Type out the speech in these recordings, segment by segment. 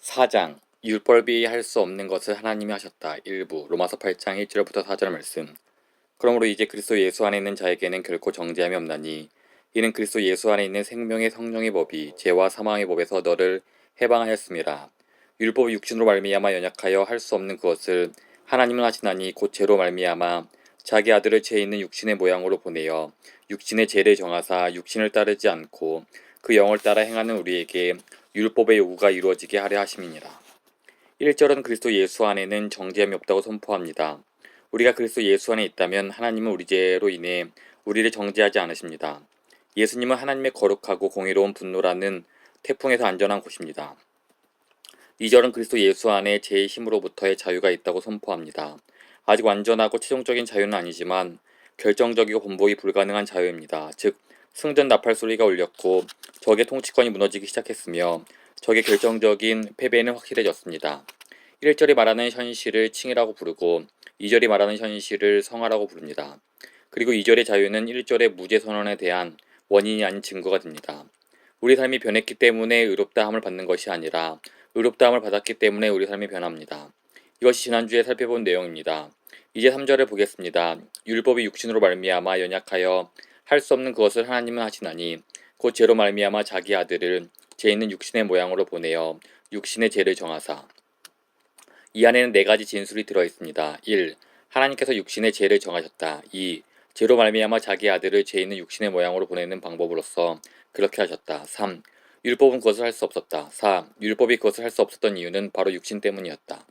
4장 율법이 할 수 없는 것을 하나님이 하셨다. 일부 로마서 8장 1절부터 4절 말씀. 그러므로 이제 그리스도 예수 안에 있는 자에게는 결코 정죄함이 없나니 이는 그리스도 예수 안에 있는 생명의 성령의 법이 죄와 사망의 법에서 너를 해방하였음이라. 율법이 육신으로 말미암아 연약하여 할 수 없는 그것을 하나님은 하시나니 곧 죄로 말미암아 자기 아들을 죄 있는 육신의 모양으로 보내어 육신의 죄를 정하사 육신을 따르지 않고 그 영을 따라 행하는 우리에게 율법의 요구가 이루어지게 하려 하심이니라. 1절은 그리스도 예수 안에는 정죄함이 없다고 선포합니다. 우리가 그리스도 예수 안에 있다면 하나님은 우리 죄로 인해 우리를 정죄하지 않으십니다. 예수님은 하나님의 거룩하고 공의로운 분노라는 태풍에서 안전한 곳입니다. 2절은 그리스도 예수 안에 죄의 힘으로부터의 자유가 있다고 선포합니다. 아직 완전하고 최종적인 자유는 아니지만 결정적이고 번복이 불가능한 자유입니다. 즉 승전 나팔 소리가 울렸고 적의 통치권이 무너지기 시작했으며 적의 결정적인 패배는 확실해졌습니다. 1절이 말하는 현실을 칭이라고 부르고 2절이 말하는 현실을 성화라고 부릅니다. 그리고 2절의 자유는 1절의 무죄 선언에 대한 원인이 아닌 증거가 됩니다. 우리 삶이 변했기 때문에 의롭다함을 받는 것이 아니라 의롭다함을 받았기 때문에 우리 삶이 변합니다. 이것이 지난주에 살펴본 내용입니다. 이제 3절을 보겠습니다. 율법이 육신으로 말미암아 연약하여 할 수 없는 그것을 하나님은 하시나니 곧 죄로 말미암아 자기 아들을 죄 있는 육신의 모양으로 보내어 육신의 죄를 정하사. 이 안에는 네 가지 진술이 들어있습니다. 1. 하나님께서 육신의 죄를 정하셨다. 2. 죄로 말미암아 자기 아들을 죄 있는 육신의 모양으로 보내는 방법으로서 그렇게 하셨다. 3. 율법은 그것을 할 수 없었다. 4. 율법이 그것을 할 수 없었던 이유는 바로 육신 때문이었다.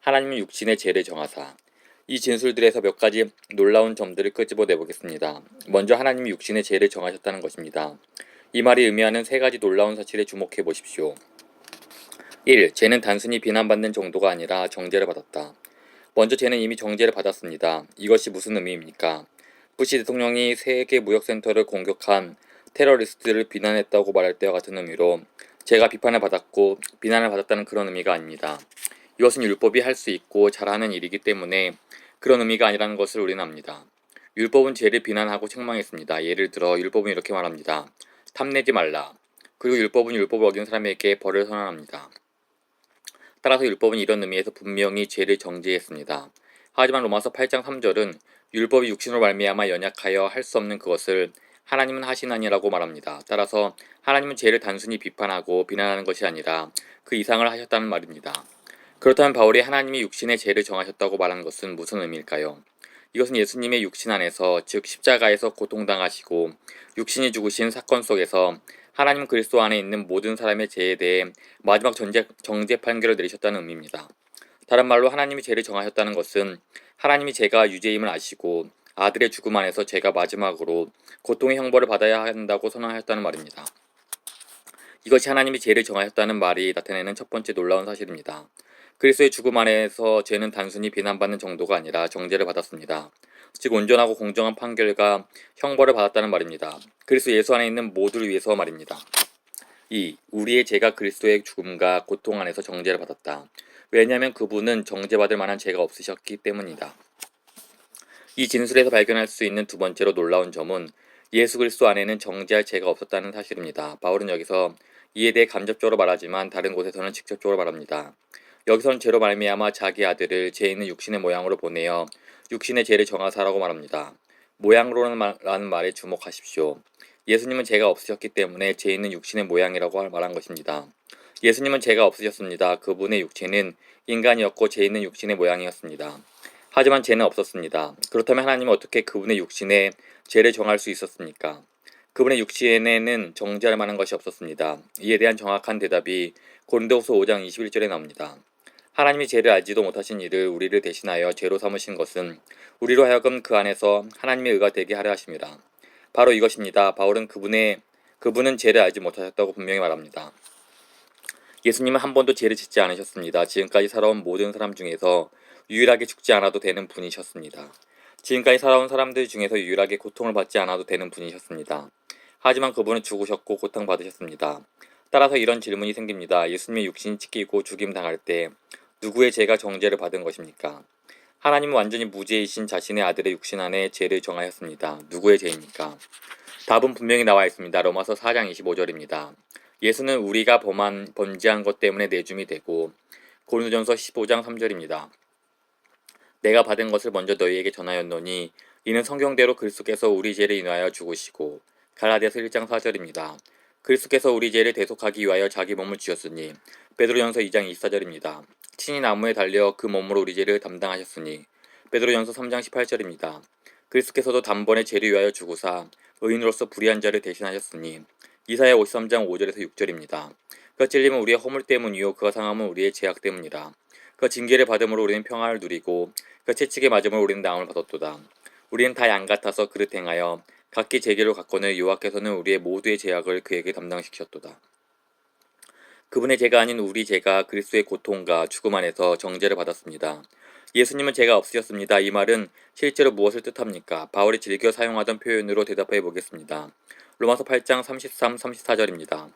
하나님은 육신의 죄를 정하사. 이 진술들에서 몇 가지 놀라운 점들을 끄집어내 보겠습니다. 먼저 하나님이 육신의 죄를 정하셨다는 것입니다. 이 말이 의미하는 세 가지 놀라운 사실에 주목해 보십시오. 1. 죄는 단순히 비난받는 정도가 아니라 정죄를 받았다. 먼저 죄는 이미 정죄를 받았습니다. 이것이 무슨 의미입니까? 부시 대통령이 세계 무역센터를 공격한 테러리스트를 비난했다고 말할 때와 같은 의미로 죄가 비판을 받았고 비난을 받았다는 그런 의미가 아닙니다. 이것은 율법이 할 수 있고 잘하는 일이기 때문에 그런 의미가 아니라는 것을 우리는 압니다. 율법은 죄를 비난하고 책망했습니다. 예를 들어 율법은 이렇게 말합니다. 탐내지 말라. 그리고 율법은 율법을 어긴 사람에게 벌을 선언합니다. 따라서 율법은 이런 의미에서 분명히 죄를 정죄했습니다. 하지만 로마서 8장 3절은 율법이 육신으로 말미암아 연약하여 할 수 없는 그것을 하나님은 하시나니라고 말합니다. 따라서 하나님은 죄를 단순히 비판하고 비난하는 것이 아니라 그 이상을 하셨다는 말입니다. 그렇다면 바울이 하나님이 육신의 죄를 정하셨다고 말한 것은 무슨 의미일까요? 이것은 예수님의 육신 안에서, 즉 십자가에서 고통당하시고 육신이 죽으신 사건 속에서 하나님 그리스도 안에 있는 모든 사람의 죄에 대해 마지막 정죄 판결을 내리셨다는 의미입니다. 다른 말로 하나님이 죄를 정하셨다는 것은 하나님이 죄가 유죄임을 아시고 아들의 죽음 안에서 죄가 마지막으로 고통의 형벌을 받아야 한다고 선언하셨다는 말입니다. 이것이 하나님이 죄를 정하셨다는 말이 나타내는 첫 번째 놀라운 사실입니다. 그리스도의 죽음 안에서 죄는 단순히 비난받는 정도가 아니라 정죄를 받았습니다. 즉 온전하고 공정한 판결과 형벌을 받았다는 말입니다. 그리스도 예수 안에 있는 모두를 위해서 말입니다. 2. 우리의 죄가 그리스도의 죽음과 고통 안에서 정죄를 받았다. 왜냐하면 그분은 정죄받을 만한 죄가 없으셨기 때문이다. 이 진술에서 발견할 수 있는 두 번째로 놀라운 점은 예수 그리스도 안에는 정죄할 죄가 없었다는 사실입니다. 바울은 여기서 이에 대해 간접적으로 말하지만 다른 곳에서는 직접적으로 말합니다. 여기서는 죄로 말미암아 자기 아들을 죄 있는 육신의 모양으로 보내어 육신의 죄를 정하사라고 말합니다. 모양으로라는 말에 주목하십시오. 예수님은 죄가 없으셨기 때문에 죄 있는 육신의 모양이라고 말한 것입니다. 예수님은 죄가 없으셨습니다. 그분의 육체는 인간이었고 죄 있는 육신의 모양이었습니다. 하지만 죄는 없었습니다. 그렇다면 하나님은 어떻게 그분의 육신에 죄를 정할 수 있었습니까? 그분의 육신에는 정죄할 만한 것이 없었습니다. 이에 대한 정확한 대답이 고린도후서 5장 21절에 나옵니다. 하나님이 죄를 알지도 못하신 이를 우리를 대신하여 죄로 삼으신 것은 우리로 하여금 그 안에서 하나님의 의가 되게 하려 하심이라. 바로 이것입니다. 바울은 그분은 죄를 알지 못하셨다고 분명히 말합니다. 예수님은 한 번도 죄를 짓지 않으셨습니다. 지금까지 살아온 모든 사람 중에서 유일하게 죽지 않아도 되는 분이셨습니다. 지금까지 살아온 사람들 중에서 유일하게 고통을 받지 않아도 되는 분이셨습니다. 하지만 그분은 죽으셨고 고통받으셨습니다. 따라서 이런 질문이 생깁니다. 예수님의 육신이 찢기고 죽임당할 때 누구의 죄가 정죄를 받은 것입니까? 하나님은 완전히 무죄이신 자신의 아들의 육신 안에 죄를 정하였습니다. 누구의 죄입니까? 답은 분명히 나와 있습니다. 로마서 4장 25절입니다. 예수는 우리가 범죄한 것 때문에 내줌이 되고 고린도전서 15장 3절입니다. 내가 받은 것을 먼저 너희에게 전하였노니 이는 성경대로 그리스도께서 우리 죄를 인하여 죽으시고 갈라디아서 1장 4절입니다. 그리스도께서 우리 죄를 대속하기 위하여 자기 몸을 주셨으니 베드로전서 2장 24절입니다. 친히 나무에 달려 그 몸으로 우리 죄를 담당하셨으니 베드로전서 3장 18절입니다. 그리스도께서도 단번에 죄를 위하여 죽으사 의인으로서 불의한 자를 대신하셨으니 이사야 53장 5절에서 6절입니다. 그가 찔림은 우리의 허물 때문이요 그가 상함은 우리의 죄악 때문이라. 그가 징계를 받음으로 우리는 평안을 누리고 그가 채찍에 맞음으로 우리는 나음을 받았도다. 우리는 다 양 같아서 그릇 행하여 각기 제기를 갖고는 여호와께서는 우리의 모두의 죄악을 그에게 담당시키셨도다. 그분의 죄가 아닌 우리 죄가 그리스도의 고통과 죽음 안에서 정죄를 받았습니다. 예수님은 죄가 없으셨습니다. 이 말은 실제로 무엇을 뜻합니까? 바울이 즐겨 사용하던 표현으로 대답해 보겠습니다. 로마서 8장 33, 34절입니다.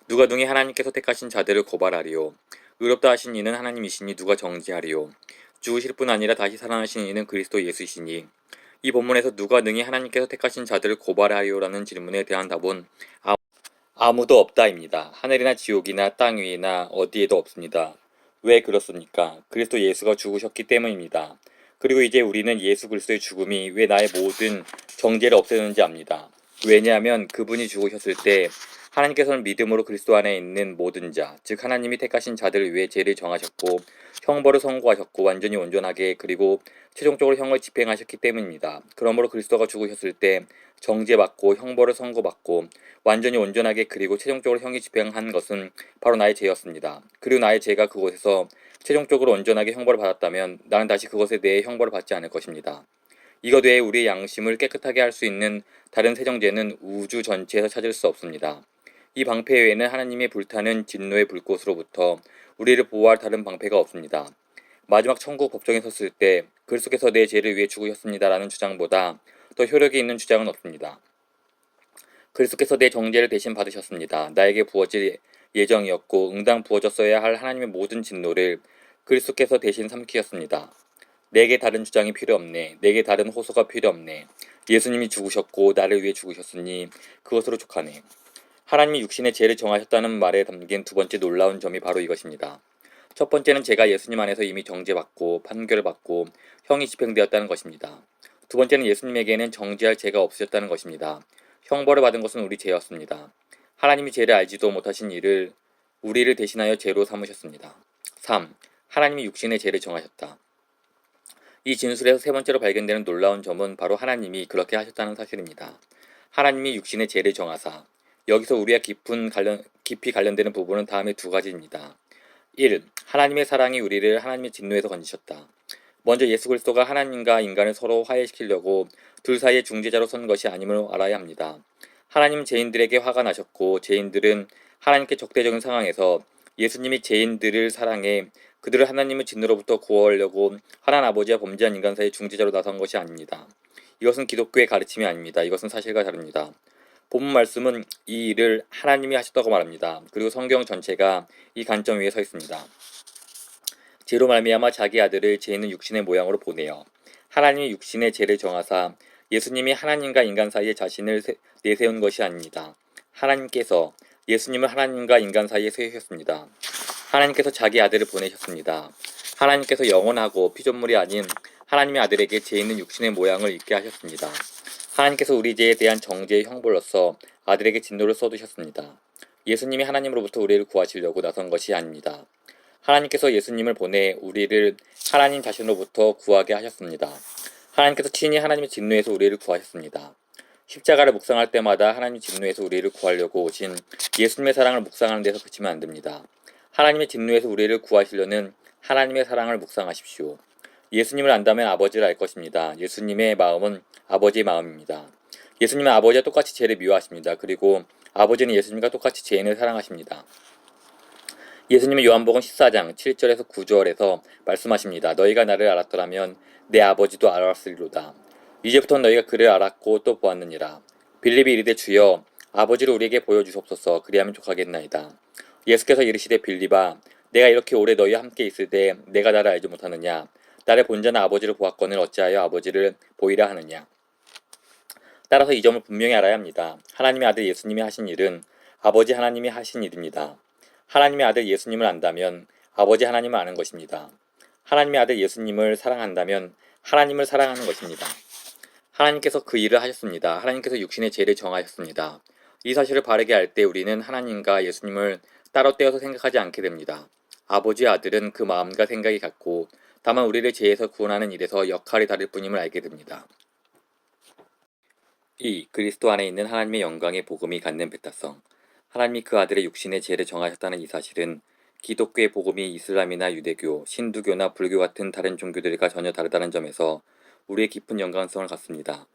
누가 능히 하나님께서 택하신 자들을 고발하리요. 의롭다 하신 이는 하나님이시니 누가 정죄하리요. 죽으실 뿐 아니라 다시 살아나신 이는 그리스도 예수이시니. 이 본문에서 누가 능히 하나님께서 택하신 자들을 고발하리요라는 질문에 대한 답은 아무도 없다입니다. 하늘이나 지옥이나 땅 위나 어디에도 없습니다. 왜 그렇습니까? 그리스도 예수가 죽으셨기 때문입니다. 그리고 이제 우리는 예수 그리스도의 죽음이 왜 나의 모든 정죄를 없애는지 압니다. 왜냐하면 그분이 죽으셨을 때 하나님께서는 믿음으로 그리스도 안에 있는 모든 자, 즉 하나님이 택하신 자들을 위해 죄를 정하셨고 형벌을 선고하셨고 완전히 온전하게 그리고 최종적으로 형을 집행하셨기 때문입니다. 그러므로 그리스도가 죽으셨을 때 정죄받고 형벌을 선고받고 완전히 온전하게 그리고 최종적으로 형이 집행한 것은 바로 나의 죄였습니다. 그리고 나의 죄가 그곳에서 최종적으로 온전하게 형벌을 받았다면 나는 다시 그것에 대해 형벌을 받지 않을 것입니다. 이것 외에 우리의 양심을 깨끗하게 할 수 있는 다른 세정제는 우주 전체에서 찾을 수 없습니다. 이 방패 외에는 하나님의 불타는 진노의 불꽃으로부터 우리를 보호할 다른 방패가 없습니다. 마지막 천국 법정에 섰을 때 그리스도께서 내 죄를 위해 죽으셨습니다라는 주장보다 더 효력이 있는 주장은 없습니다. 그리스도께서 내 정죄를 대신 받으셨습니다. 나에게 부어질 예정이었고 응당 부어졌어야 할 하나님의 모든 진노를 그리스도께서 대신 삼키셨습니다. 내게 다른 주장이 필요 없네. 내게 다른 호소가 필요 없네. 예수님이 죽으셨고 나를 위해 죽으셨으니 그것으로 족하네. 하나님이 육신의 죄를 정하셨다는 말에 담긴 두 번째 놀라운 점이 바로 이것입니다. 첫 번째는 제가 예수님 안에서 이미 정죄받고 판결을 받고 형이 집행되었다는 것입니다. 두 번째는 예수님에게는 정죄할 죄가 없으셨다는 것입니다. 형벌을 받은 것은 우리 죄였습니다. 하나님이 죄를 알지도 못하신 이를 우리를 대신하여 죄로 삼으셨습니다. 3. 하나님이 육신의 죄를 정하셨다. 이 진술에서 세 번째로 발견되는 놀라운 점은 바로 하나님이 그렇게 하셨다는 사실입니다. 하나님이 육신의 죄를 정하사. 여기서 우리와 깊이 관련되는 부분은 다음의 두 가지입니다. 1. 하나님의 사랑이 우리를 하나님의 진노에서 건지셨다. 먼저 예수 그리스도가 하나님과 인간을 서로 화해시키려고 둘 사이의 중재자로 선 것이 아님을 알아야 합니다. 하나님은 죄인들에게 화가 나셨고 죄인들은 하나님께 적대적인 상황에서 예수님이 죄인들을 사랑해 그들을 하나님의 진노로부터 구하려고 하나님 아버지와 범죄한 인간 사이의 중재자로 나선 것이 아닙니다. 이것은 기독교의 가르침이 아닙니다. 이것은 사실과 다릅니다. 본문 말씀은 이 일을 하나님이 하셨다고 말합니다. 그리고 성경 전체가 이 관점 위에 서 있습니다. 죄로 말미암아 자기 아들을 죄 있는 육신의 모양으로 보내어 하나님이 육신의 죄를 정하사 예수님이 하나님과 인간 사이에 자신을 내세운 것이 아닙니다. 하나님께서 예수님을 하나님과 인간 사이에 세우셨습니다. 하나님께서 자기 아들을 보내셨습니다. 하나님께서 영원하고 피조물이 아닌 하나님의 아들에게 죄 있는 육신의 모양을 입게 하셨습니다. 하나님께서 우리 죄에 대한 정죄의 형벌로서 아들에게 진노를 쏟으셨습니다. 예수님이 하나님으로부터 우리를 구하시려고 나선 것이 아닙니다. 하나님께서 예수님을 보내 우리를 하나님 자신으로부터 구하게 하셨습니다. 하나님께서 친히 하나님의 진노에서 우리를 구하셨습니다. 십자가를 묵상할 때마다 하나님의 진노에서 우리를 구하려고 오신 예수님의 사랑을 묵상하는 데서 그치면 안 됩니다. 하나님의 진노에서 우리를 구하시려는 하나님의 사랑을 묵상하십시오. 예수님을 안다면 아버지를 알 것입니다. 예수님의 마음은 아버지의 마음입니다. 예수님은 아버지와 똑같이 죄를 미워하십니다. 그리고 아버지는 예수님과 똑같이 죄인을 사랑하십니다. 예수님은 요한복음 14장 7절에서 9절에서 말씀하십니다. 너희가 나를 알았더라면 내 아버지도 알았으리로다. 이제부터 너희가 그를 알았고 또 보았느니라. 빌립이 이르되 주여 아버지를 우리에게 보여주옵소서. 그리하면 족하겠나이다. 예수께서 이르시되 빌립아 내가 이렇게 오래 너희와 함께 있을 때 내가 나를 알지 못하느냐. 나를 본 자는 아버지를 보았거늘 어찌하여 아버지를 보이라 하느냐. 따라서 이 점을 분명히 알아야 합니다. 하나님의 아들 예수님이 하신 일은 아버지 하나님이 하신 일입니다. 하나님의 아들 예수님을 안다면 아버지 하나님을 아는 것입니다. 하나님의 아들 예수님을 사랑한다면 하나님을 사랑하는 것입니다. 하나님께서 그 일을 하셨습니다. 하나님께서 육신의 죄를 정하셨습니다. 이 사실을 바르게 알 때 우리는 하나님과 예수님을 따로 떼어서 생각하지 않게 됩니다. 아버지의 아들은 그 마음과 생각이 같고 다만 우리를 죄에서 구원하는 일에서 역할이 다를 뿐임을 알게 됩니다. 2. 그리스도 안에 있는 하나님의 영광의 복음이 갖는 배타성. 하나님이 그 아들의 육신의 죄를 정하셨다는 이 사실은 기독교의 복음이 이슬람이나 유대교, 신두교나 불교 같은 다른 종교들과 전혀 다르다는 점에서 우리의 깊은 연관성을 갖습니다.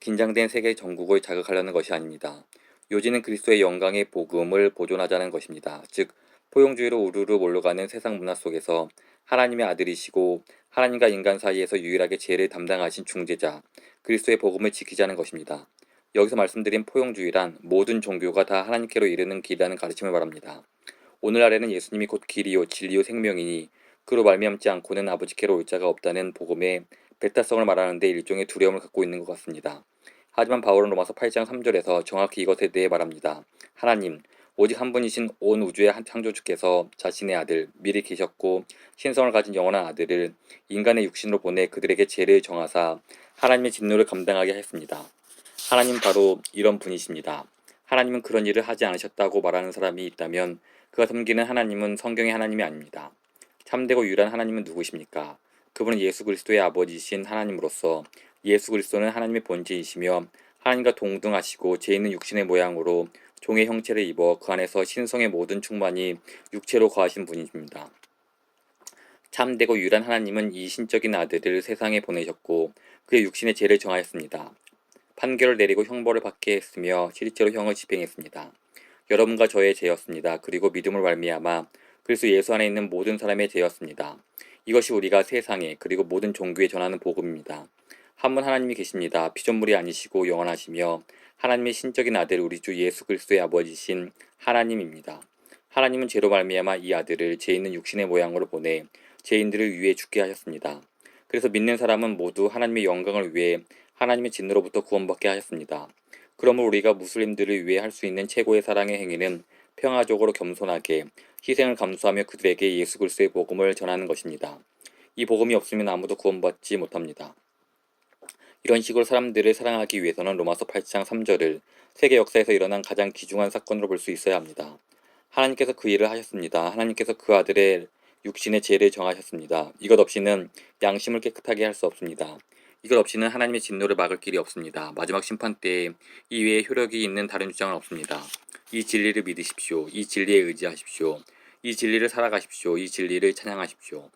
긴장된 세계 정국을 자극하려는 것이 아닙니다. 요지는 그리스도의 영광의 복음을 보존하자는 것입니다. 즉 포용주의로 우르르 몰려가는 세상 문화 속에서 하나님의 아들이시고 하나님과 인간 사이에서 유일하게 죄를 담당하신 중재자 그리스도의 복음을 지키자는 것입니다. 여기서 말씀드린 포용주의란 모든 종교가 다 하나님께로 이르는 길이라는 가르침을 말합니다. 오늘날에는 예수님이 곧 길이요 진리요 생명이니 그로 말미암지 않고는 아버지께로 올 자가 없다는 복음의 배타성을 말하는 데 일종의 두려움을 갖고 있는 것 같습니다. 하지만 바울은 로마서 8장 3절에서 정확히 이것에 대해 말합니다. 하나님, 오직 한 분이신 온 우주의 창조주께서 자신의 아들, 미리 계셨고 신성을 가진 영원한 아들을 인간의 육신으로 보내 그들에게 죄를 정하사 하나님의 진노를 감당하게 하였습니다. 하나님 바로 이런 분이십니다. 하나님은 그런 일을 하지 않으셨다고 말하는 사람이 있다면 그가 섬기는 하나님은 성경의 하나님이 아닙니다. 참되고 유일한 하나님은 누구십니까? 그분은 예수 그리스도의 아버지이신 하나님으로서 예수 그리스도는 하나님의 본체이시며 하나님과 동등하시고 죄 있는 육신의 모양으로 종의 형체를 입어 그 안에서 신성의 모든 충만이 육체로 거하신 분이십니다. 참되고 유일한 하나님은 이 신적인 아들을 세상에 보내셨고 그의 육신의 죄를 정하였습니다. 판결을 내리고 형벌을 받게 했으며 실제로 형을 집행했습니다. 여러분과 저의 죄였습니다. 그리고 믿음을 말미암아 그리스도 예수 안에 있는 모든 사람의 죄였습니다. 이것이 우리가 세상에 그리고 모든 종교에 전하는 복음입니다. 한 분 하나님이 계십니다. 피조물이 아니시고 영원하시며 하나님의 신적인 아들 우리 주 예수 그리스도의 아버지신 하나님입니다. 하나님은 죄로 말미암아 이 아들을 죄 있는 육신의 모양으로 보내 죄인들을 위해 죽게 하셨습니다. 그래서 믿는 사람은 모두 하나님의 영광을 위해 하나님의 진노로부터 구원받게 하셨습니다. 그러므로 우리가 무슬림들을 위해 할 수 있는 최고의 사랑의 행위는 평화적으로 겸손하게 희생을 감수하며 그들에게 예수 그리스도의 복음을 전하는 것입니다. 이 복음이 없으면 아무도 구원받지 못합니다. 이런 식으로 사람들을 사랑하기 위해서는 로마서 8장 3절을 세계 역사에서 일어난 가장 귀중한 사건으로 볼 수 있어야 합니다. 하나님께서 그 일을 하셨습니다. 하나님께서 그 아들의 육신의 죄를 정하셨습니다. 이것 없이는 양심을 깨끗하게 할 수 없습니다. 이것 없이는 하나님의 진노를 막을 길이 없습니다. 마지막 심판 때에 이 외에 효력이 있는 다른 주장은 없습니다. 이 진리를 믿으십시오. 이 진리에 의지하십시오. 이 진리를 살아가십시오. 이 진리를 찬양하십시오.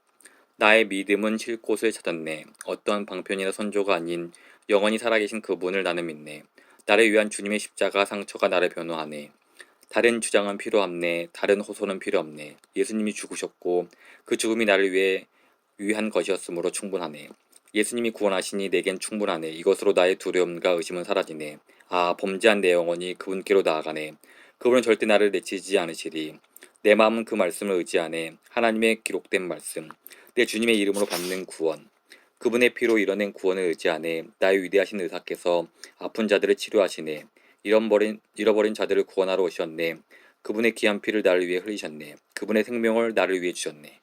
나의 믿음은 쉴 곳을 찾았네. 어떠한 방편이나 선조가 아닌 영원히 살아계신 그분을 나는 믿네. 나를 위한 주님의 십자가 상처가 나를 변호하네. 다른 주장은 필요 없네. 다른 호소는 필요 없네. 예수님이 죽으셨고 그 죽음이 나를 위한 것이었으므로 충분하네. 예수님이 구원하시니 내겐 충분하네. 이것으로 나의 두려움과 의심은 사라지네. 아, 범죄한 내 영혼이 그분께로 나아가네. 그분은 절대 나를 내치지 않으시리. 내 마음은 그 말씀을 의지하네. 하나님의 기록된 말씀. 내 주님의 이름으로 받는 구원. 그분의 피로 이뤄낸 구원을 의지하네. 나의 위대하신 의사께서 아픈 자들을 치료하시네. 잃어버린 자들을 구원하러 오셨네. 그분의 귀한 피를 나를 위해 흘리셨네. 그분의 생명을 나를 위해 주셨네.